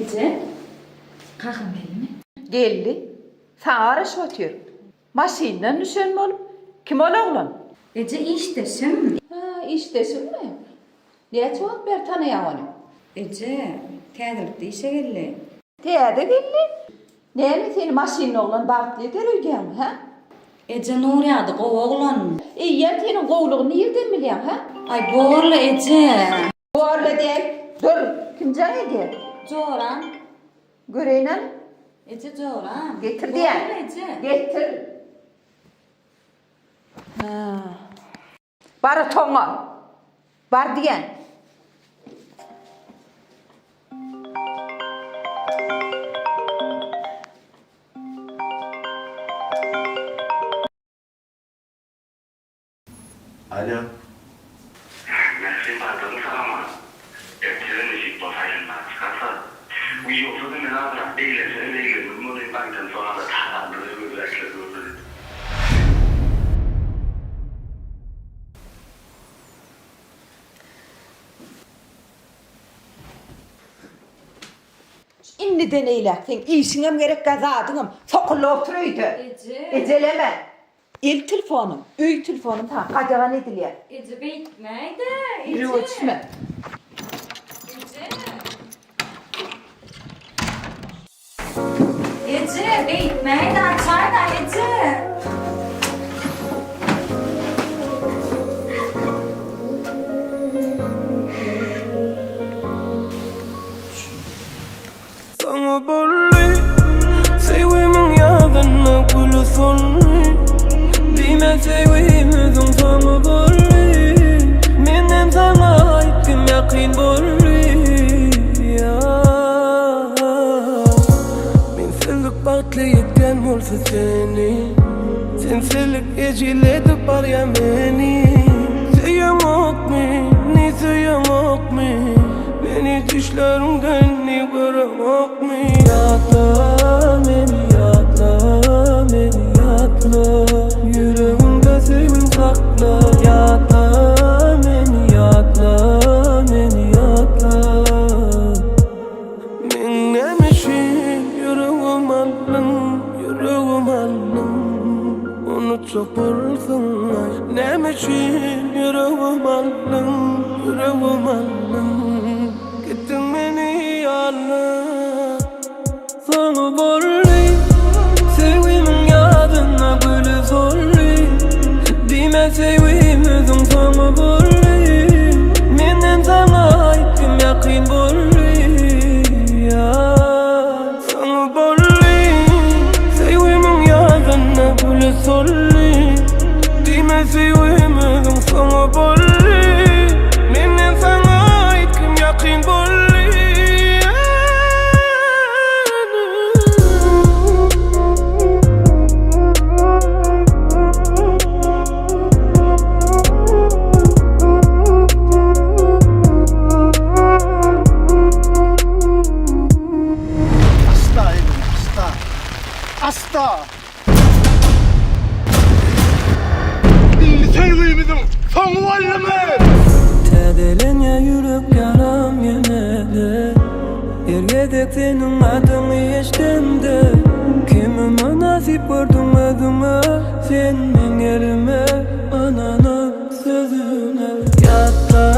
Ece, kalkın benimle. Geldi. Sana araş batıyor. Maşinle düşen olup. Kim ol oğlum? Ece iştesin. Ha, iştesin mi? Niye cevap ver tanıyan onu? Ece, tedirlikte işe geldi. Teyade geldi. Ne mi seni maşinle olan Bartlı'ya dereyken mi ha? Ece Nuriye'de oğlan. Ya senin kovluğunu nereden biliyorsun ha? Ay borlu Ece. Bu arada değil. Dur. Kim can ediyor? Coran. Göreyim lan. Ece Coran. Getir diye. Borlu Ece. Getir. Ha. Barı tonga. Bar diyen. Alo. Merci pardon sama. Eptiren işi basayın çıkarsa. Bu yoksa da ne yapar? Eğlenceli. Bunu banktan sonra da tahammülü özellikle öldürür. İndi deneylektin. İşine gerek kazadınım. Sokullu oturuydu. Ece. Eceleme. İl telefonum. Üy telefonum. Tamam. Kacağa ne diliyor? Ece bekmeydi. Yürü uçma. Ece bekmeydi. Açar da Ece. Sana borlu Sevgimin yağdığına gülü sollu Dime sevgimizin sana borlu Menem sana aittim yakin borlu Men sillik baklı yetken olsa seni Sen sillik eciledip bar ya meni Seyen ok mi, ne seyen ok mi Beni düşlerimden ne bırakmak mı? Yatla beni yatla, beni yatla Yüreğimde sevim sakla Yatla beni yatla, beni yatla Men nemişim yüreğim aldım, yüreğim aldım Onu çok bulsun ay Nemişim yüreğim aldım, yüreğim aldım Gittin beni yalnız Sana borlu Sevgimin yadına böyle zorlu Dime sevgimizin sana borlu Menem sana aittim yakin borlu Sana borlu Sevgimin yadına böyle zorlu Dime sevgimizin sana borlu Menem sana aittim yakin borlu Hasta evim hasta. Hasta. Dilli sevgimizin sonu var mı? Tedelen ya yürek yaram yenede Ergedek senin adını eştemde Kimime nasip gördün ödüme Sen men yerime anana sözüne Yatla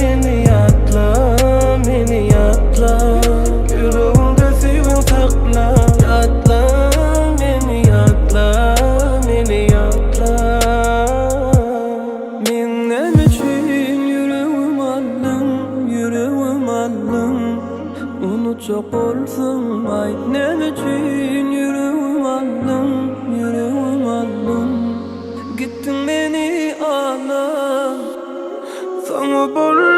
beni yatla beni yatla Yüreğimde sevin sakla Yatla beni yatla beni yatla Minnem için yüreğim aldım yüreğim aldım Onu çok olsun ay ne için yüreğim aldım yüreğim aldım Gittin beni ağla Sana borlu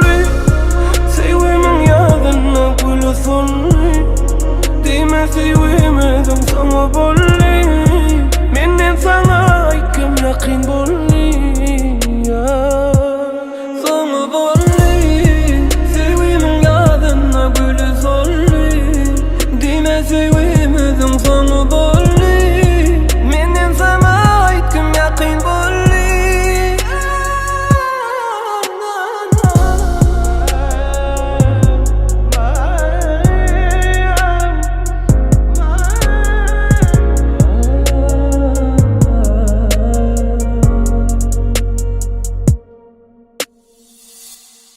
Sevgimin yağdığına gülü sollu Dime sevgimizin sana borlu Menem sana aittim yakin borlu